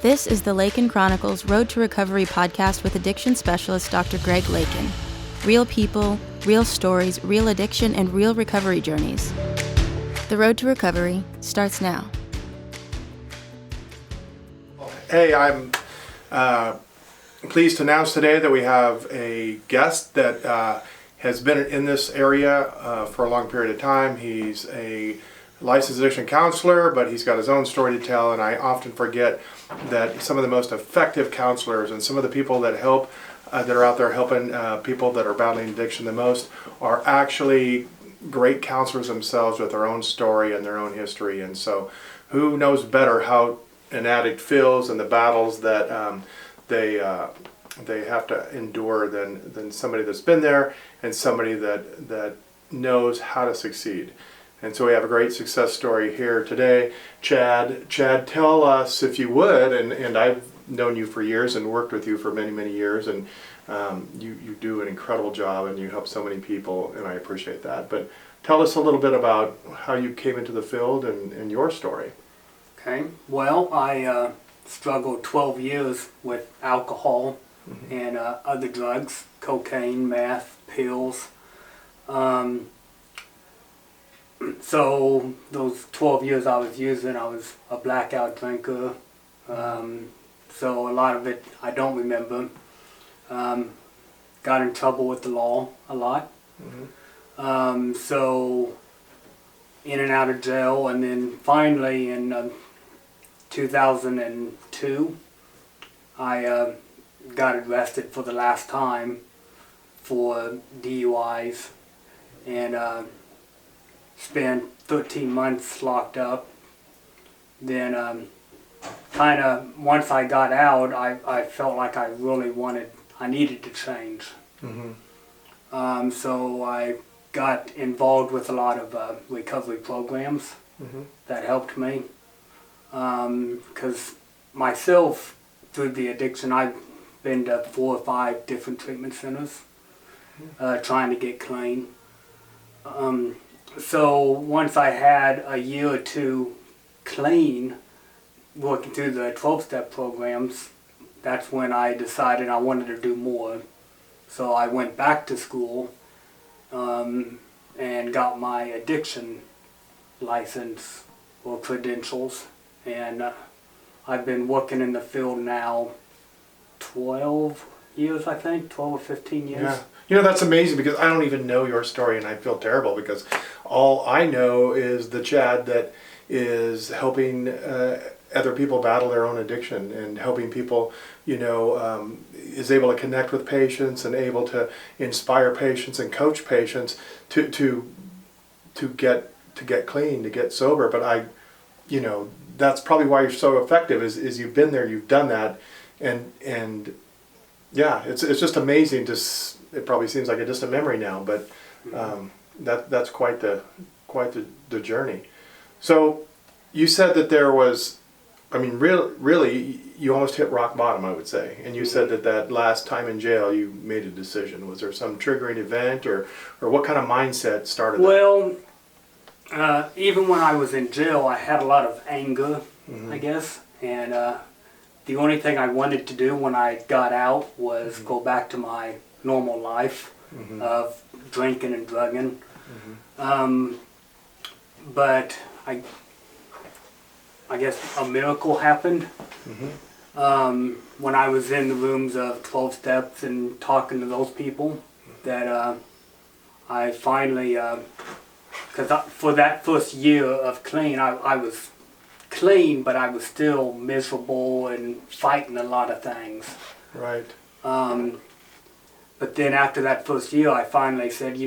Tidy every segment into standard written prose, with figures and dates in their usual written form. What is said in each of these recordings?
This is the Lakin Chronicles Road to Recovery podcast with addiction specialist Dr. Greg Lakin. Real people, real stories, real addiction, and real recovery journeys. The road to recovery starts now. Hey, I'm pleased to announce today that we have a guest that has been in this area for a long period of time. He's a licensed addiction counselor, but he's got his own story to tell, and I often forget that some of the most effective counselors and some of the people that help, that are out there helping people that are battling addiction the most are actually great counselors themselves with their own story and their own history. And so who knows better how an addict feels and the battles that they have to endure than somebody that's been there and somebody that knows how to succeed. And so we have a great success story here today. Chad, tell us, if you would, and I've known you for years and worked with you for many, many years, and you do an incredible job and you help so many people, and I appreciate that. But tell us a little bit about how you came into the field and your story. Okay, well, I struggled 12 years with alcohol and other drugs, cocaine, meth, pills. So those 12 years I was using, I was a blackout drinker. So a lot of it I don't remember. Got in trouble with the law a lot. So in and out of jail, and then finally in 2002 I got arrested for the last time for DUIs and spent 13 months locked up. Then kind of once I got out, I felt like I needed to change. So I got involved with a lot of recovery programs that helped me. Because myself, through the addiction, I've been to 4 or 5 different treatment centers trying to get clean. So once I had a year or two clean, working through the 12-step programs, that's when I decided I wanted to do more. So I went back to school and got my addiction license or credentials. And I've been working in the field now 12 years, I think, 12 or 15 years. Yeah. You know, that's amazing because I don't even know your story, and I feel terrible because all I know is the Chad that is helping other people battle their own addiction and helping people, is able to connect with patients and able to inspire patients and coach patients to get clean, to get sober. But that's probably why you're so effective is you've been there, you've done that, and yeah, it's just amazing to. It probably seems like a distant memory now, but that's quite the journey. So you said that there was, really, you almost hit rock bottom, I would say. And you said that last time in jail you made a decision. Was there some triggering event, or what kind of mindset started that? Well, even when I was in jail, I had a lot of anger, I guess, and the only thing I wanted to do when I got out was go back to my normal life of drinking and drugging. But I guess a miracle happened when I was in the rooms of 12 steps and talking to those people that I finally, because for that first year of clean, I was clean, but I was still miserable and fighting a lot of things. Right. But then after that first year, I finally said,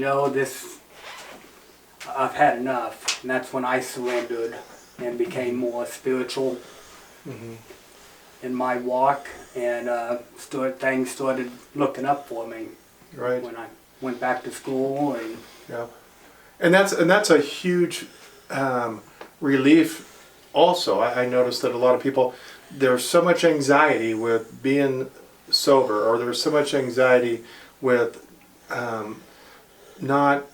I've had enough. And that's when I surrendered and became more spiritual in my walk, and things started looking up for me. Right. When I went back to school. Yeah. And that's a huge relief also. I noticed that a lot of people, there's so much anxiety with being sober, or there's so much anxiety with not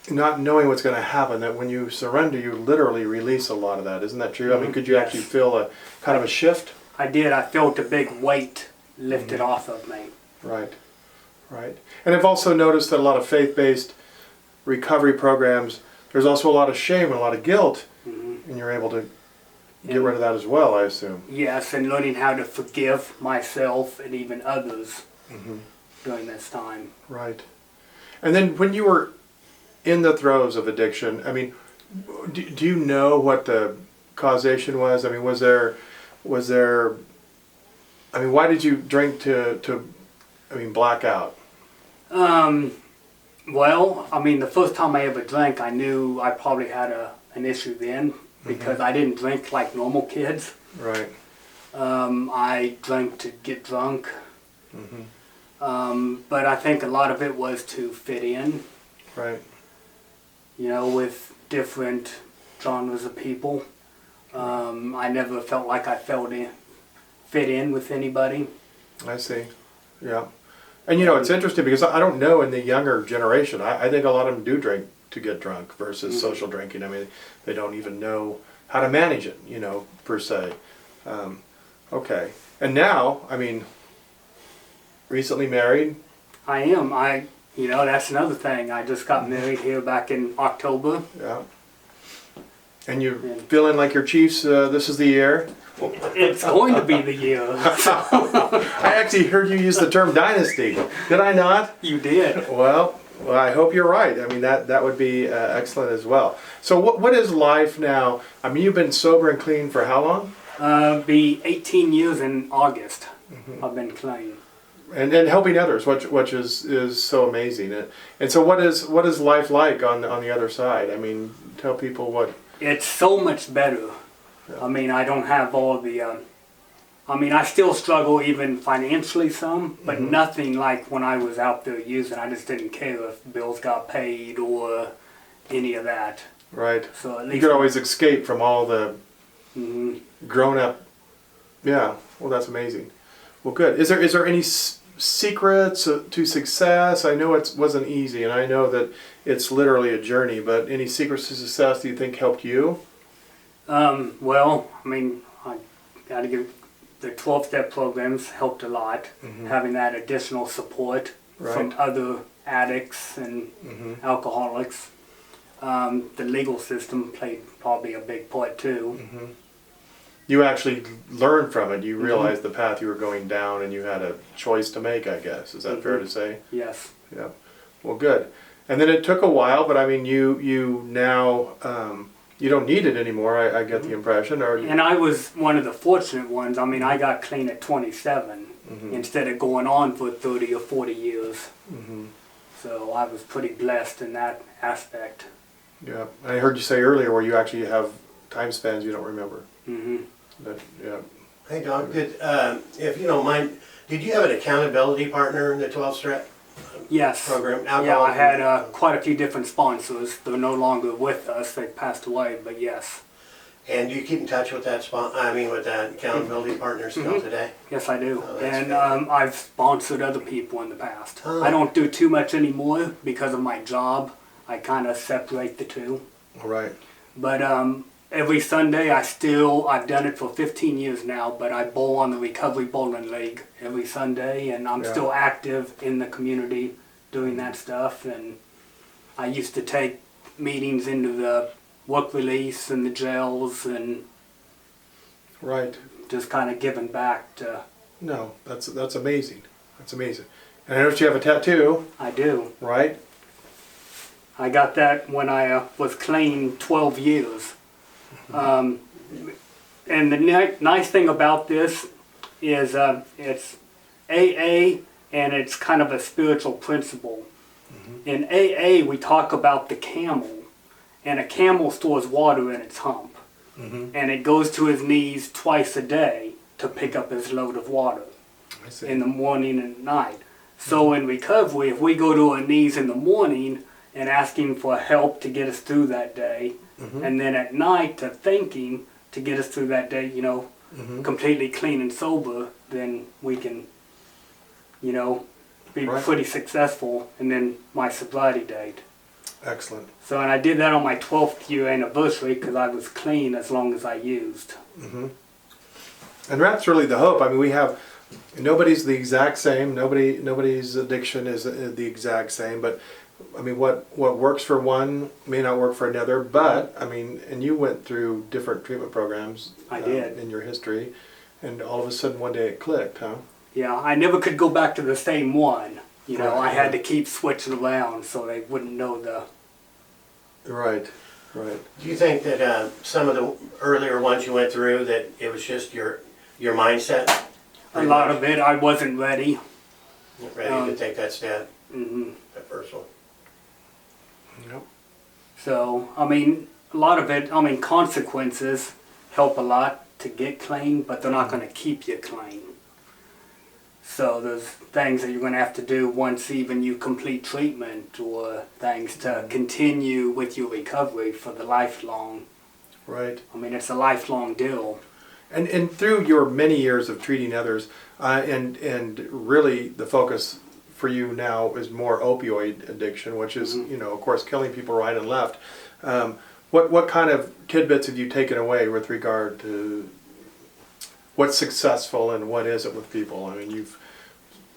not knowing what's going to happen, that when you surrender, you literally release a lot of that. Isn't that true? I mean, could you actually feel a kind of a shift? I did. I felt a big weight lifted off of me. Right, right. And I've also noticed that a lot of faith-based recovery programs, there's also a lot of shame and a lot of guilt, and you're able to get rid of that as well, I assume. Yes, and learning how to forgive myself and even others during this time. Right. And then when you were in the throes of addiction, I mean, do you know what the causation was? I mean, was there, I mean, why did you drink to black out? Well, I mean, the first time I ever drank, I knew I probably had an issue then because I didn't drink like normal kids. Right. I drank to get drunk. But I think a lot of it was to fit in. Right. You know, with different genres of people. I never felt like I fit in with anybody. I see. Yeah. And you know, it's interesting because I don't know in the younger generation, I think a lot of them do drink to get drunk versus social drinking. I mean, they don't even know how to manage it, you know, per se. Okay. And now, I mean, recently married? I am. You know, that's another thing. I just got married here back in October. Yeah. And you're feeling like your Chiefs, this is the year? It's going to be the year. I actually heard you use the term dynasty. Did I not? You did. Well, I hope you're right. I mean, that would be excellent as well. So what is life now? I mean, you've been sober and clean for how long? Be 18 years in August. I've been clean. And helping others, which is so amazing. And so what is life like on the other side? I mean, tell people what. It's so much better. Yeah. I mean, I don't have all the, I mean, I still struggle even financially some, but nothing like when I was out there using. I just didn't care if bills got paid or any of that. Right. So at least you could always escape from all the grown up. Yeah. Well, that's amazing. Well, good. Is there any secrets to success? I know it wasn't easy, and I know that it's literally a journey, but any secrets to success do you think helped you? Well, I mean, I got to give the 12-step programs helped a lot. Having that additional support from other addicts and alcoholics. The legal system played probably a big part too. You actually learned from it. You realized the path you were going down, and you had a choice to make, I guess. Is that fair to say? Yes. Yeah. Well, good. And then it took a while, but I mean, you now, you don't need it anymore, I get the impression. And I was one of the fortunate ones. I mean, I got clean at 27 instead of going on for 30 or 40 years. So I was pretty blessed in that aspect. Yeah. I heard you say earlier where you actually have time spans you don't remember. Yeah. Hey, Doc, if you don't mind, did you have an accountability partner in the 12-step Yes. program? Yeah, I had quite a few different sponsors. They're no longer with us. They passed away, but yes. And do you keep in touch with that with that accountability partner still today? Yes, I do. Oh, and good. I've sponsored other people in the past. Oh. I don't do too much anymore because of my job. I kind of separate the two. All right. But every Sunday, I've done it for 15 years now, but I bowl on the Recovery Bowling League every Sunday, and I'm still active in the community doing that stuff. And I used to take meetings into the work release and the jails and just kind of giving back to... No, that's amazing. That's amazing. And I noticed you have a tattoo. I do. Right? I got that when I was clean 12 years. And the nice thing about this is it's AA, and it's kind of a spiritual principle. In AA, we talk about the camel, and a camel stores water in its hump, and it goes to his knees twice a day to pick up his load of water in the morning and at night. So in recovery, if we go to our knees in the morning and asking for help to get us through that day, and then at night to thinking to get us through that day, you know, completely clean and sober, then we can, you know, be pretty successful. And then my sobriety date. Excellent. So, and I did that on my 12th year anniversary because I was clean as long as I used. Mm-hmm. And that's really the hope. I mean, we have, nobody's the exact same. Nobody's addiction is the exact same. But I mean, what works for one may not work for another. But I mean, and you went through different treatment programs. I did. In your history, and all of a sudden one day it clicked, huh? Yeah, I never could go back to the same one. You know, Right. I had to keep switching around so they wouldn't know the... Right. Right. Do you think that some of the earlier ones you went through, that it was just your mindset? A lot of it, I wasn't ready. Ready to take that step, hmm that first one? Yep. So, I mean, a lot of it, I mean, consequences help a lot to get clean, but they're not going to keep you clean. So there's things that you're going to have to do once even you complete treatment, or things to continue with your recovery for the lifelong. Right. I mean, it's a lifelong deal. And through your many years of treating others, and really the focus for you now is more opioid addiction, which is, you know, of course, killing people right and left. What kind of tidbits have you taken away with regard to what's successful and what isn't with people? I mean, you've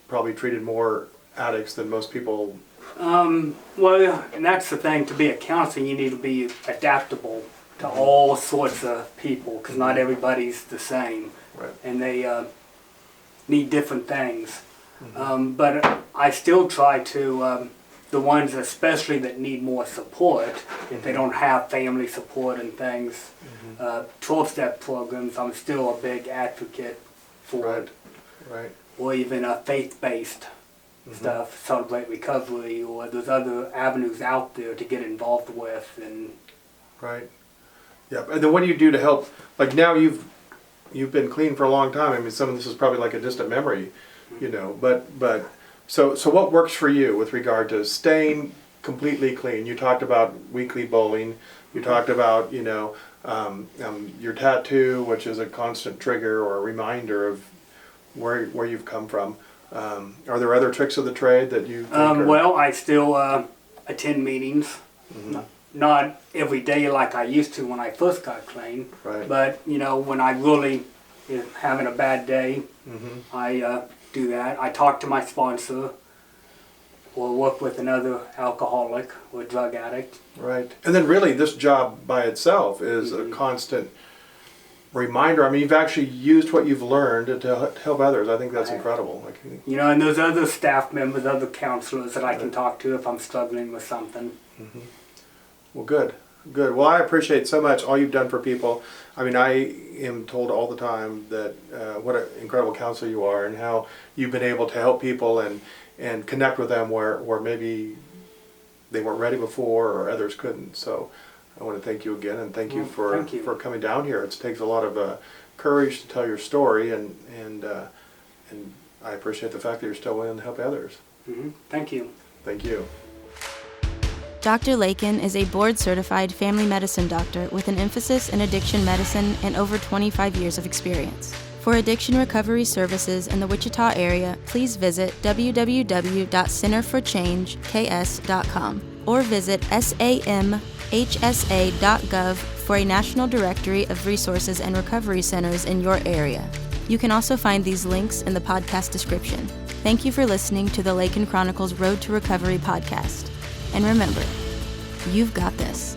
probably treated more addicts than most people. Well, and that's the thing, to be a counselor, you need to be adaptable to all sorts of people, because not everybody's the same. Right. And they need different things. But I still try to, the ones especially that need more support, if they don't have family support and things, 12-step programs, I'm still a big advocate for. Right. Right. Or even faith-based stuff, Celebrate Recovery, or there's other avenues out there to get involved with. And Right. Yeah. And then what do you do to help? Like now you've been clean for a long time. I mean, some of this is probably like a distant memory, you know. But so what works for you with regard to staying completely clean? You talked about weekly bowling. You talked about, you know, your tattoo, which is a constant trigger or a reminder of where you've come from. Are there other tricks of the trade that you think are... Well, I still attend meetings. Not every day like I used to when I first got clean. Right. But, you know, when I really am having a bad day, I do that. I talk to my sponsor, or work with another alcoholic or drug addict. Right. And then really this job by itself is a constant reminder. I mean, you've actually used what you've learned to help others. I think that's incredible. Like, You know, and there's other staff members, other counselors that I can talk to if I'm struggling with something. well, good. Good. Well, I appreciate so much all you've done for people. I mean, I am told all the time that what an incredible counselor you are, and how you've been able to help people and connect with them where maybe they weren't ready before or others couldn't. So I want to thank you again, and thank you for coming down here. It takes a lot of courage to tell your story, and I appreciate the fact that you're still willing to help others. Thank you. Thank you. Dr. Lakin is a board-certified family medicine doctor with an emphasis in addiction medicine and over 25 years of experience. For addiction recovery services in the Wichita area, please visit www.centerforchangeks.com or visit samhsa.gov for a national directory of resources and recovery centers in your area. You can also find these links in the podcast description. Thank you for listening to the Lakin Chronicles Road to Recovery podcast. And remember, you've got this.